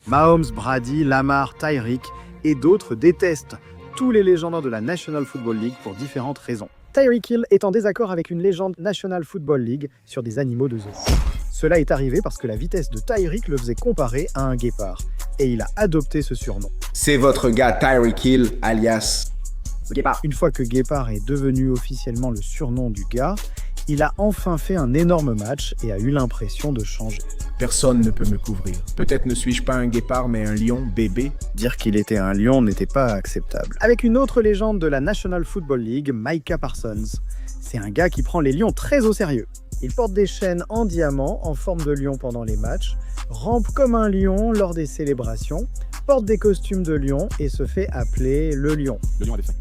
Mahomes, Brady, Lamar, Tyreek et d'autres détestent tous les légendaires de la National Football League pour différentes raisons. Tyreek Hill est en désaccord avec une légende National Football League sur des animaux de zoo. Cela est arrivé parce que la vitesse de Tyreek le faisait comparer à un guépard, et il a adopté ce surnom. C'est votre gars Tyreek Hill, alias Guépard. Une fois que Guépard est devenu officiellement le surnom du gars, il a enfin fait un énorme match et a eu l'impression de changer. Personne ne peut me couvrir. Peut-être ne suis-je pas un guépard, mais un lion bébé. Dire qu'il était un lion n'était pas acceptable. Avec une autre légende de la National Football League, Micah Parsons. C'est un gars qui prend les lions très au sérieux. Il porte des chaînes en diamant en forme de lion pendant les matchs, rampe comme un lion lors des célébrations, porte des costumes de lion et se fait appeler le lion. Le lion a des fins.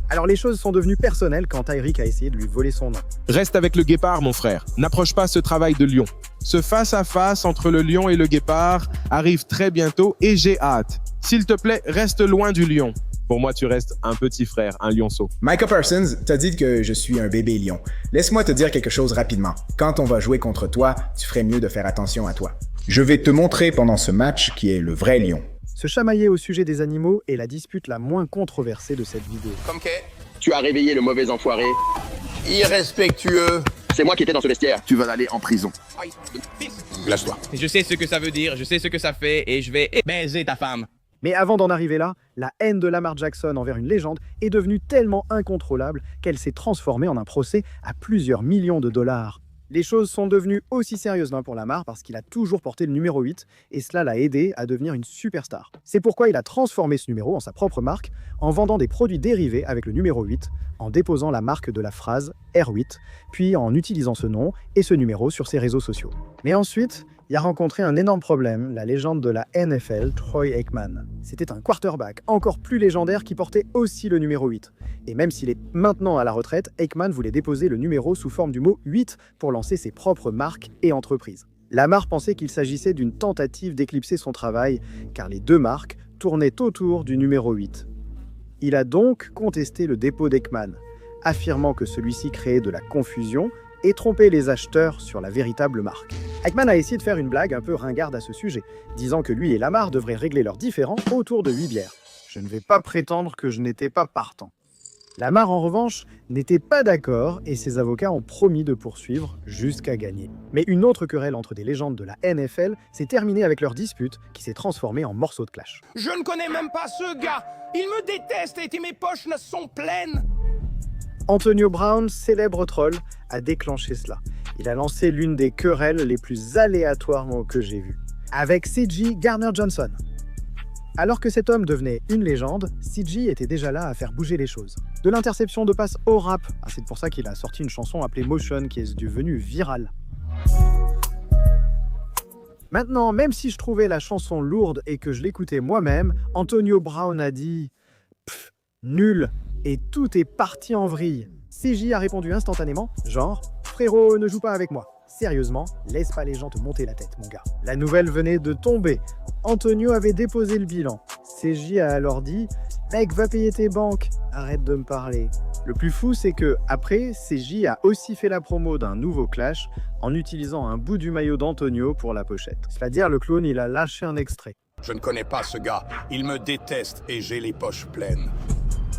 Alors les choses sont devenues personnelles quand Tyreek a essayé de lui voler son nom. Reste avec le guépard, mon frère. N'approche pas ce travail de lion. Ce face-à-face entre le lion et le guépard arrive très bientôt et j'ai hâte. S'il te plaît, reste loin du lion. Pour moi, tu restes un petit frère, un lionceau. Micah Parsons t'a dit que je suis un bébé lion. Laisse-moi te dire quelque chose rapidement. Quand on va jouer contre toi, tu ferais mieux de faire attention à toi. Je vais te montrer pendant ce match qui est le vrai lion. Se chamailler au sujet des animaux est la dispute la moins controversée de cette vidéo. Comme que tu as réveillé le mauvais enfoiré. Irrespectueux. C'est moi qui étais dans ce vestiaire. Tu vas aller en prison. Lâche-toi. Je sais ce que ça veut dire, je sais ce que ça fait et je vais baiser ta femme. Mais avant d'en arriver là, la haine de Lamar Jackson envers une légende est devenue tellement incontrôlable qu'elle s'est transformée en un procès à plusieurs millions de dollars. Les choses sont devenues aussi sérieuses pour Lamar parce qu'il a toujours porté le numéro 8 et cela l'a aidé à devenir une superstar. C'est pourquoi il a transformé ce numéro en sa propre marque en vendant des produits dérivés avec le numéro 8, en déposant la marque de la phrase R8, puis en utilisant ce nom et ce numéro sur ses réseaux sociaux. Mais ensuite, il a rencontré un énorme problème, la légende de la NFL, Troy Aikman. C'était un quarterback encore plus légendaire qui portait aussi le numéro 8. Et même s'il est maintenant à la retraite, Aikman voulait déposer le numéro sous forme du mot 8 pour lancer ses propres marques et entreprises. Lamar pensait qu'il s'agissait d'une tentative d'éclipser son travail, car les deux marques tournaient autour du numéro 8. Il a donc contesté le dépôt d'Aikman, affirmant que celui-ci créait de la confusion et trompait les acheteurs sur la véritable marque. Aikman a essayé de faire une blague un peu ringarde à ce sujet, disant que lui et Lamar devraient régler leurs différends autour de 8 bières. Je ne vais pas prétendre que je n'étais pas partant. Lamar, en revanche, n'était pas d'accord et ses avocats ont promis de poursuivre jusqu'à gagner. Mais une autre querelle entre des légendes de la NFL s'est terminée avec leur dispute qui s'est transformée en morceau de clash. Je ne connais même pas ce gars. Il me déteste et mes poches ne sont pleines. Antonio Brown, célèbre troll, a déclenché cela. Il a lancé l'une des querelles les plus aléatoires que j'ai vues, avec C.J. Gardner-Johnson. Alors que cet homme devenait une légende, C.J. était déjà là à faire bouger les choses. De l'interception de passe au rap, c'est pour ça qu'il a sorti une chanson appelée Motion qui est devenue virale. Maintenant, même si je trouvais la chanson lourde et que je l'écoutais moi-même, Antonio Brown a dit « Pff, nul !» et tout est parti en vrille. C.J. a répondu instantanément, genre « Frérot, ne joue pas avec moi. Sérieusement, laisse pas les gens te monter la tête, mon gars. » La nouvelle venait de tomber. Antonio avait déposé le bilan. C.J. a alors dit « Mec, va payer tes banques. Arrête de me parler. » Le plus fou, c'est que après, C.J. a aussi fait la promo d'un nouveau clash en utilisant un bout du maillot d'Antonio pour la pochette. C'est-à-dire, le clown, il a lâché un extrait. Je ne connais pas ce gars. Il me déteste et j'ai les poches pleines.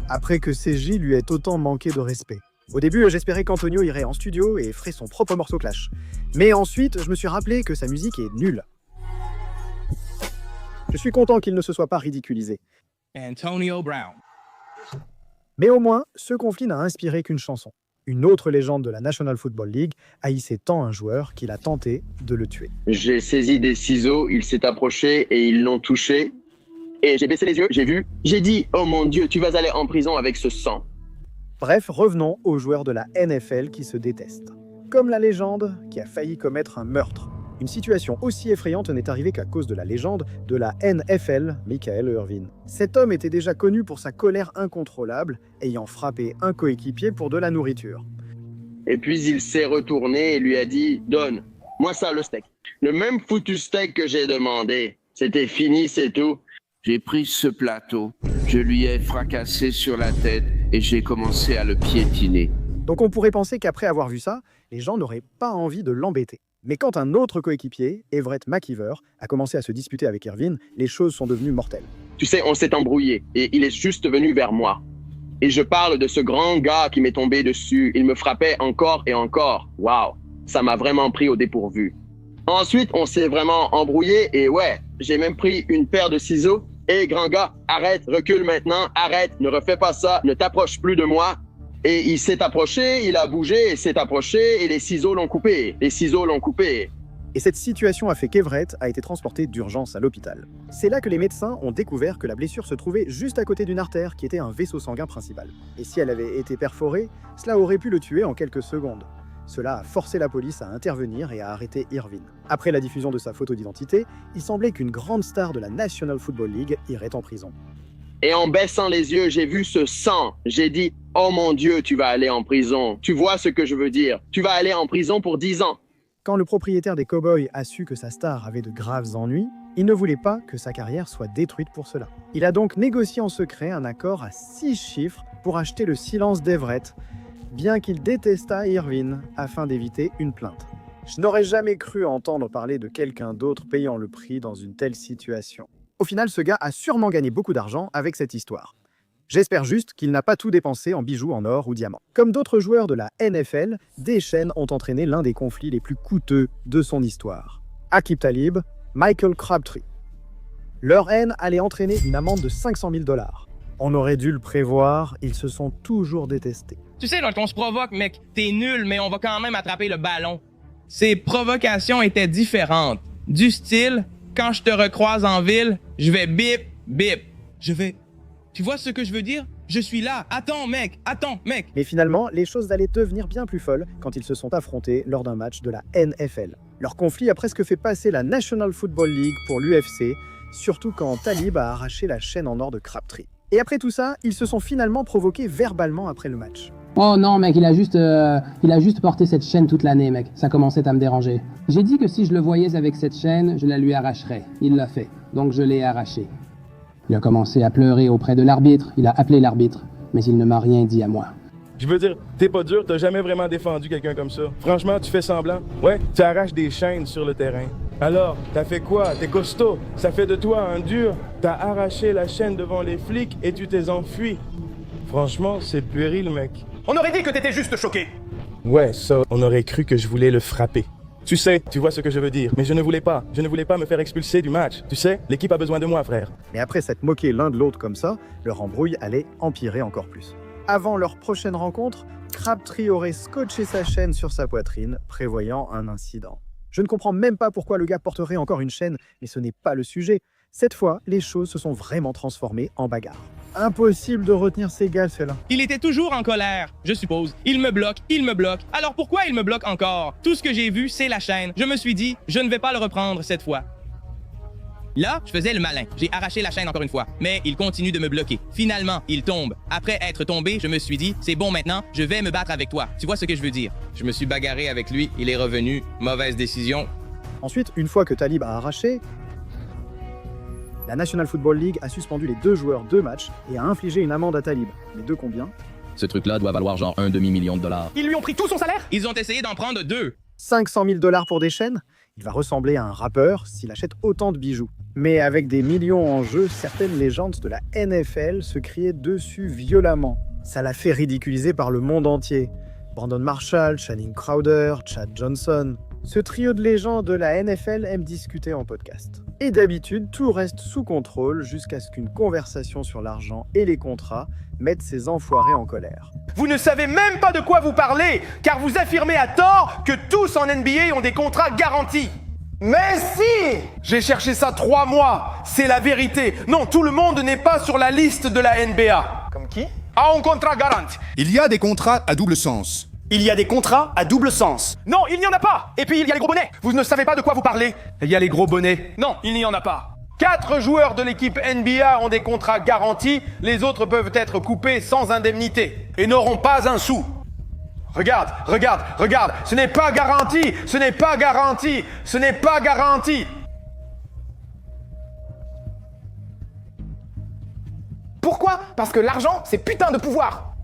Après que C.J. lui ait autant manqué de respect. Au début, j'espérais qu'Antonio irait en studio et ferait son propre morceau clash. Mais ensuite, je me suis rappelé que sa musique est nulle. Je suis content qu'il ne se soit pas ridiculisé. Antonio Brown. Mais au moins, ce conflit n'a inspiré qu'une chanson. Une autre légende de la National Football League haïssait tant un joueur qu'il a tenté de le tuer. J'ai saisi des ciseaux, il s'est approché et ils l'ont touché. Et j'ai baissé les yeux, j'ai vu. J'ai dit, oh mon Dieu, tu vas aller en prison avec ce sang. Bref, revenons aux joueurs de la NFL qui se détestent. Comme la légende qui a failli commettre un meurtre. Une situation aussi effrayante n'est arrivée qu'à cause de la légende de la NFL, Michael Irvin. Cet homme était déjà connu pour sa colère incontrôlable, ayant frappé un coéquipier pour de la nourriture. Et puis il s'est retourné et lui a dit, donne, moi ça le steak. Le même foutu steak que j'ai demandé. C'était fini, c'est tout. J'ai pris ce plateau, je lui ai fracassé sur la tête et j'ai commencé à le piétiner. Donc on pourrait penser qu'après avoir vu ça, les gens n'auraient pas envie de l'embêter. Mais quand un autre coéquipier, Everett McKeever, a commencé à se disputer avec Irvin, les choses sont devenues mortelles. Tu sais, on s'est embrouillé et il est juste venu vers moi. Et je parle de ce grand gars qui m'est tombé dessus. Il me frappait encore et encore. Waouh, ça m'a vraiment pris au dépourvu. Ensuite, on s'est vraiment embrouillé et ouais, j'ai même pris une paire de ciseaux. Hé, grand gars, arrête, recule maintenant, arrête, ne refais pas ça, ne t'approche plus de moi. Et il s'est approché, il a bougé, il s'est approché et les ciseaux l'ont coupé. Les ciseaux l'ont coupé. Et cette situation a fait qu'Everett a été transporté d'urgence à l'hôpital. C'est là que les médecins ont découvert que la blessure se trouvait juste à côté d'une artère qui était un vaisseau sanguin principal. Et si elle avait été perforée, cela aurait pu le tuer en quelques secondes. Cela a forcé la police à intervenir et à arrêter Irvin. Après la diffusion de sa photo d'identité, il semblait qu'une grande star de la National Football League irait en prison. Et en baissant les yeux, j'ai vu ce sang. J'ai dit, oh mon Dieu, tu vas aller en prison. Tu vois ce que je veux dire? Tu vas aller en prison pour 10 ans. Quand le propriétaire des Cowboys a su que sa star avait de graves ennuis, il ne voulait pas que sa carrière soit détruite pour cela. Il a donc négocié en secret un accord à 6 chiffres pour acheter le silence d'Everett, bien qu'il détestât Irvin, afin d'éviter une plainte. Je n'aurais jamais cru entendre parler de quelqu'un d'autre payant le prix dans une telle situation. Au final, ce gars a sûrement gagné beaucoup d'argent avec cette histoire. J'espère juste qu'il n'a pas tout dépensé en bijoux en or ou diamants. Comme d'autres joueurs de la NFL, des chaînes ont entraîné l'un des conflits les plus coûteux de son histoire. Aqib Talib, Michael Crabtree. Leur haine allait entraîner une amende de 500 000 $. On aurait dû le prévoir, ils se sont toujours détestés. Tu sais, lorsqu'on se provoque, mec, t'es nul, mais on va quand même attraper le ballon. Ces provocations étaient différentes. Du style, quand je te recroise en ville, je vais bip, bip. Je vais... Tu vois ce que je veux dire? Je suis là. Attends, mec. Attends, mec. Mais finalement, les choses allaient devenir bien plus folles quand ils se sont affrontés lors d'un match de la NFL. Leur conflit a presque fait passer la National Football League pour l'UFC, surtout quand Talib a arraché la chaîne en or de Crabtree. Et après tout ça, ils se sont finalement provoqués verbalement après le match. Oh non mec, il a juste porté cette chaîne toute l'année mec, ça commençait à me déranger. J'ai dit que si je le voyais avec cette chaîne, je la lui arracherais. Il l'a fait, donc je l'ai arrachée. Il a commencé à pleurer auprès de l'arbitre, il a appelé l'arbitre, mais il ne m'a rien dit à moi. Je veux dire, t'es pas dur, t'as jamais vraiment défendu quelqu'un comme ça. Franchement, tu fais semblant. Ouais, tu arraches des chaînes sur le terrain. Alors, t'as fait quoi? T'es costaud. Ça fait de toi un dur. T'as arraché la chaîne devant les flics et tu t'es enfui. Franchement, c'est puéril, mec. On aurait dit que t'étais juste choqué. Ouais, ça, on aurait cru que je voulais le frapper. Tu sais, tu vois ce que je veux dire, mais je ne voulais pas. Je ne voulais pas me faire expulser du match. Tu sais, l'équipe a besoin de moi, frère. Mais après s'être moqués l'un de l'autre comme ça, leur embrouille allait empirer encore plus. Avant leur prochaine rencontre, Crabtree aurait scotché sa chaîne sur sa poitrine, prévoyant un incident. Je ne comprends même pas pourquoi le gars porterait encore une chaîne, mais ce n'est pas le sujet. Cette fois, les choses se sont vraiment transformées en bagarre. Impossible de retenir ces gars, ceux-là. Il était toujours en colère, je suppose. Il me bloque. Alors pourquoi il me bloque encore? Tout ce que j'ai vu, c'est la chaîne. Je me suis dit, je ne vais pas le reprendre cette fois. Là, je faisais le malin. J'ai arraché la chaîne encore une fois. Mais il continue de me bloquer. Finalement, il tombe. Après être tombé, je me suis dit, c'est bon maintenant, je vais me battre avec toi. Tu vois ce que je veux dire? Je me suis bagarré avec lui, il est revenu. Mauvaise décision. Ensuite, une fois que Talib a arraché, la National Football League a suspendu les 2 joueurs 2 matchs et a infligé une amende à Talib. Mais de combien? Ce truc-là doit valoir genre $1 demi-million. Ils lui ont pris tout son salaire? Ils ont essayé d'en prendre 2. 500 000 $ pour des chaînes? Il va ressembler à un rappeur s'il achète autant de bijoux. Mais avec des millions en jeu, certaines légendes de la NFL se criaient dessus violemment. Ça l'a fait ridiculiser par le monde entier. Brandon Marshall, Channing Crowder, Chad Johnson. Ce trio de légendes de la NFL aime discuter en podcast. Et d'habitude, tout reste sous contrôle jusqu'à ce qu'une conversation sur l'argent et les contrats mette ces enfoirés en colère. Vous ne savez même pas de quoi vous parlez, car vous affirmez à tort que tous en NBA ont des contrats garantis. Mais si! J'ai cherché ça 3 mois, c'est la vérité. Non, tout le monde n'est pas sur la liste de la NBA. Comme qui? A un contrat garanti. Il y a des contrats à double sens. Il y a des contrats à double sens. Non, il n'y en a pas. Et puis il y a les gros bonnets. Vous ne savez pas de quoi vous parlez. Il y a les gros bonnets. Non, il n'y en a pas. 4 joueurs de l'équipe NBA ont des contrats garantis. Les autres peuvent être coupés sans indemnité et n'auront pas un sou. Regarde. Ce n'est pas garanti. Ce n'est pas garanti. Pourquoi? Parce que l'argent, c'est putain de pouvoir.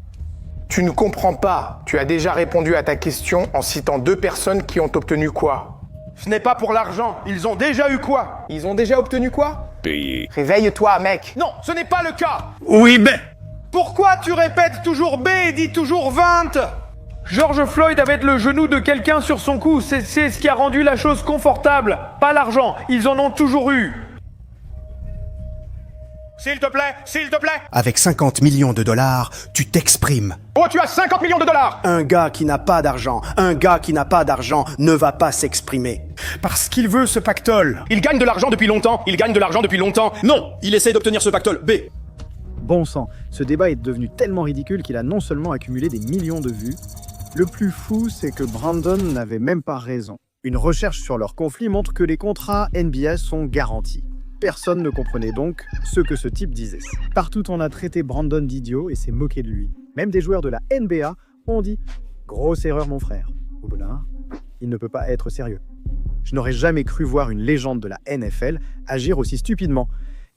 Tu ne comprends pas. Tu as déjà répondu à ta question en citant 2 personnes qui ont obtenu quoi? Ce n'est pas pour l'argent. Ils ont déjà eu quoi? Ils ont déjà obtenu quoi? Payé. Réveille-toi, mec. Non, ce n'est pas le cas. Oui, ben. Pourquoi tu répètes toujours B et dis toujours 20? George Floyd avait le genou de quelqu'un sur son cou. C'est ce qui a rendu la chose confortable. Pas l'argent. Ils en ont toujours eu. S'il te plaît, s'il te plaît. Avec 50 millions de dollars, tu t'exprimes. Oh, tu as 50 millions de dollars. Un gars qui n'a pas d'argent, ne va pas s'exprimer. Parce qu'il veut ce pactole. Il gagne de l'argent depuis longtemps. Non, il essaie d'obtenir ce pactole. B. Bon sang, ce débat est devenu tellement ridicule qu'il a non seulement accumulé des millions de vues, le plus fou, c'est que Brandon n'avait même pas raison. Une recherche sur leur conflit montre que les contrats NBA sont garantis. Personne ne comprenait donc ce que ce type disait. Partout on a traité Brandon d'idiot et s'est moqué de lui. Même des joueurs de la NBA ont dit « Grosse erreur mon frère ». Au bout d'un, il ne peut pas être sérieux. Je n'aurais jamais cru voir une légende de la NFL agir aussi stupidement,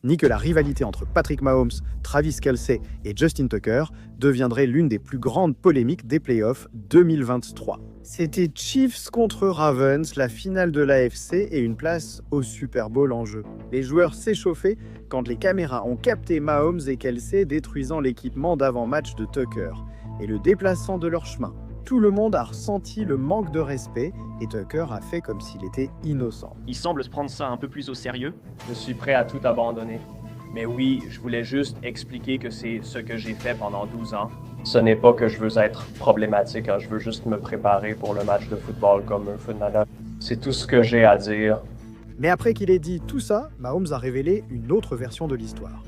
ni que la rivalité entre Patrick Mahomes, Travis Kelce et Justin Tucker deviendrait l'une des plus grandes polémiques des playoffs 2023. C'était Chiefs contre Ravens, la finale de l'AFC et une place au Super Bowl en jeu. Les joueurs s'échauffaient quand les caméras ont capté Mahomes et Kelce détruisant l'équipement d'avant-match de Tucker et le déplaçant de leur chemin. Tout le monde a ressenti le manque de respect et Tucker a fait comme s'il était innocent. Il semble se prendre ça un peu plus au sérieux. Je suis prêt à tout abandonner. Mais oui, je voulais juste expliquer que c'est ce que j'ai fait pendant 12 ans. Ce n'est pas que je veux être problématique, hein. Je veux juste me préparer pour le match de football comme un footballeur. C'est tout ce que j'ai à dire. Mais après qu'il ait dit tout ça, Mahomes a révélé une autre version de l'histoire.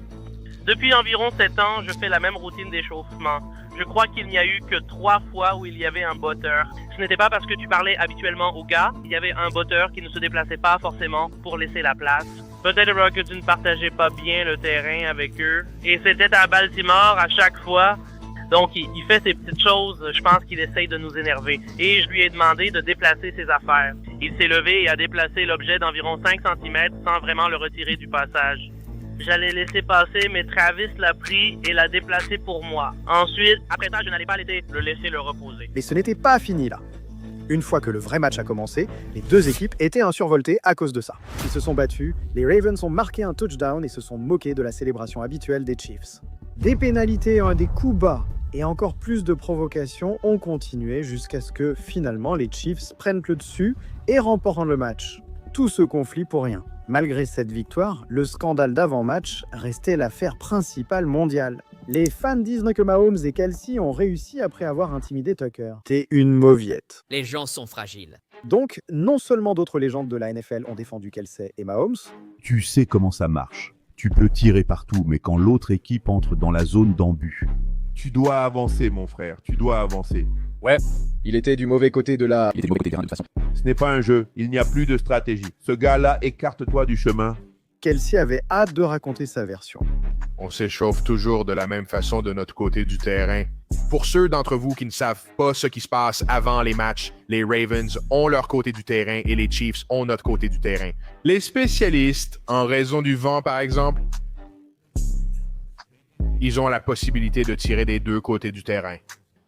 Depuis environ 7 ans, je fais la même routine d'échauffement. Je crois qu'il n'y a eu que 3 fois où il y avait un botteur. Ce n'était pas parce que tu parlais habituellement aux gars, il y avait un botteur qui ne se déplaçait pas forcément pour laisser la place. Peut-être que tu ne partageais pas bien le terrain avec eux. Et c'était à Baltimore à chaque fois. Donc il fait ces petites choses, je pense qu'il essaye de nous énerver. Et je lui ai demandé de déplacer ses affaires. Il s'est levé et a déplacé l'objet d'environ 5 cm sans vraiment le retirer du passage. J'allais laisser passer, mais Travis l'a pris et l'a déplacé pour moi. Ensuite, après ça, je n'allais pas le laisser le reposer. Mais ce n'était pas fini là. Une fois que le vrai match a commencé, les deux équipes étaient survoltées à cause de ça. Ils se sont battus, les Ravens ont marqué un touchdown et se sont moqués de la célébration habituelle des Chiefs. Des pénalités, des coups bas et encore plus de provocations ont continué jusqu'à ce que, finalement, les Chiefs prennent le dessus et remportent le match. Tout ce conflit pour rien. Malgré cette victoire, le scandale d'avant-match restait l'affaire principale mondiale. Les fans disent que Mahomes et Kelce ont réussi après avoir intimidé Tucker. T'es une mauviette. Les gens sont fragiles. Donc, non seulement d'autres légendes de la NFL ont défendu Kelce et Mahomes. Tu sais comment ça marche. Tu peux tirer partout, mais quand l'autre équipe entre dans la zone d'embut. Tu dois avancer, mon frère, tu dois avancer. Ouais, il était du mauvais côté de la... Il était du mauvais côté de toute façon. Ce n'est pas un jeu, il n'y a plus de stratégie. Ce gars-là, écarte-toi du chemin. Kelce avait hâte de raconter sa version. On s'échauffe toujours de la même façon de notre côté du terrain. Pour ceux d'entre vous qui ne savent pas ce qui se passe avant les matchs, les Ravens ont leur côté du terrain et les Chiefs ont notre côté du terrain. Les spécialistes, en raison du vent par exemple, ils ont la possibilité de tirer des deux côtés du terrain.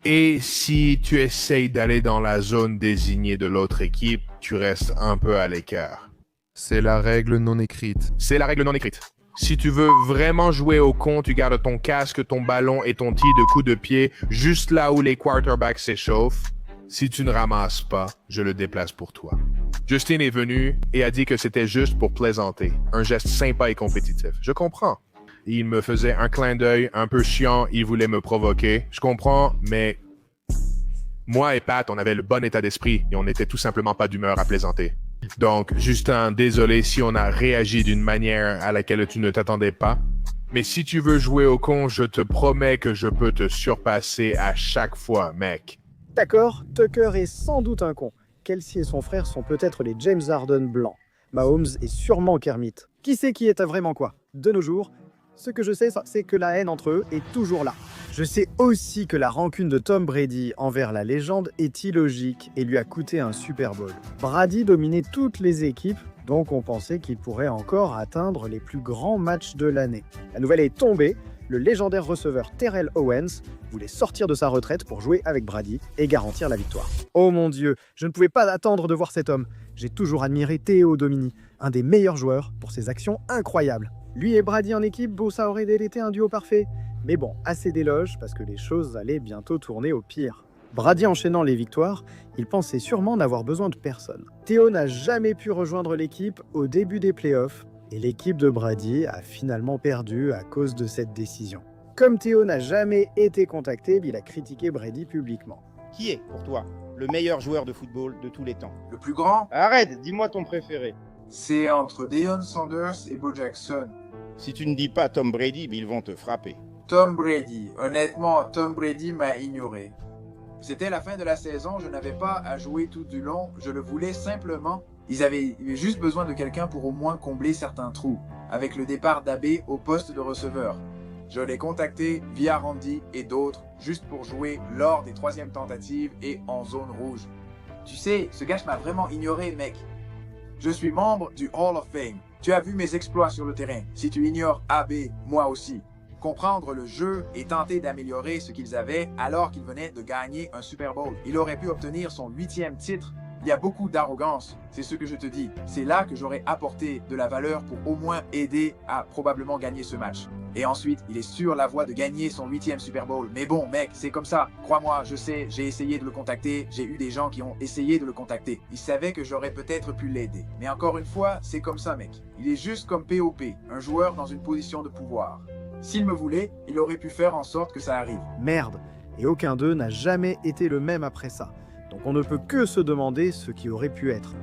Et si tu essayes d'aller dans la zone désignée de l'autre équipe, tu restes un peu à l'écart. C'est la règle non écrite. C'est la règle non écrite. Si tu veux vraiment jouer au con, tu gardes ton casque, ton ballon et ton tee de coups de pied juste là où les quarterbacks s'échauffent. Si tu ne ramasses pas, je le déplace pour toi. Justin est venu et a dit que c'était juste pour plaisanter. Un geste sympa et compétitif. Je comprends. Il me faisait un clin d'œil un peu chiant, il voulait me provoquer. Je comprends, mais moi et Pat, on avait le bon état d'esprit et on n'était tout simplement pas d'humeur à plaisanter. Donc, Justin, désolé si on a réagi d'une manière à laquelle tu ne t'attendais pas. Mais si tu veux jouer au con, je te promets que je peux te surpasser à chaque fois, mec. D'accord, Tucker est sans doute un con. Kelce et son frère sont peut-être les James Harden blancs. Mahomes est sûrement Kermit. Qui sait qui est vraiment quoi? De nos jours, ce que je sais, c'est que la haine entre eux est toujours là. Je sais aussi que la rancune de Tom Brady envers la légende est illogique et lui a coûté un Super Bowl. Brady dominait toutes les équipes, donc on pensait qu'il pourrait encore atteindre les plus grands matchs de l'année. La nouvelle est tombée, le légendaire receveur Terrell Owens voulait sortir de sa retraite pour jouer avec Brady et garantir la victoire. Oh mon Dieu, je ne pouvais pas attendre de voir cet homme. J'ai toujours admiré Théo Domini, un des meilleurs joueurs pour ses actions incroyables. Lui et Brady en équipe, bon, ça aurait été un duo parfait. Mais bon, assez d'éloges parce que les choses allaient bientôt tourner au pire. Brady enchaînant les victoires, il pensait sûrement n'avoir besoin de personne. Théo n'a jamais pu rejoindre l'équipe au début des playoffs et l'équipe de Brady a finalement perdu à cause de cette décision. Comme Théo n'a jamais été contacté, il a critiqué Brady publiquement. Qui est, pour toi, le meilleur joueur de football de tous les temps? Le plus grand? Arrête, dis-moi ton préféré. C'est entre Deion Sanders et Bo Jackson. Si tu ne dis pas Tom Brady, ils vont te frapper. Tom Brady. Honnêtement, Tom Brady m'a ignoré. C'était la fin de la saison, je n'avais pas à jouer tout du long, je le voulais simplement. Ils avaient juste besoin de quelqu'un pour au moins combler certains trous, avec le départ d'Abbé au poste de receveur. Je l'ai contacté via Randy et d'autres, juste pour jouer lors des 3e tentatives et en zone rouge. Tu sais, ce gars m'a vraiment ignoré, mec. Je suis membre du Hall of Fame. Tu as vu mes exploits sur le terrain. Si tu ignores AB, moi aussi. Comprendre le jeu et tenter d'améliorer ce qu'ils avaient alors qu'ils venaient de gagner un Super Bowl. Il aurait pu obtenir son 8e titre. Il y a beaucoup d'arrogance, c'est ce que je te dis. C'est là que j'aurais apporté de la valeur pour au moins aider à probablement gagner ce match. Et ensuite, il est sur la voie de gagner son 8e Super Bowl. Mais bon, mec, c'est comme ça. Crois-moi, je sais, j'ai essayé de le contacter. J'ai eu des gens qui ont essayé de le contacter. Ils savaient que j'aurais peut-être pu l'aider. Mais encore une fois, c'est comme ça, mec. Il est juste comme POP, un joueur dans une position de pouvoir. S'il me voulait, il aurait pu faire en sorte que ça arrive. Merde, et aucun d'eux n'a jamais été le même après ça. Donc on ne peut que se demander ce qui aurait pu être.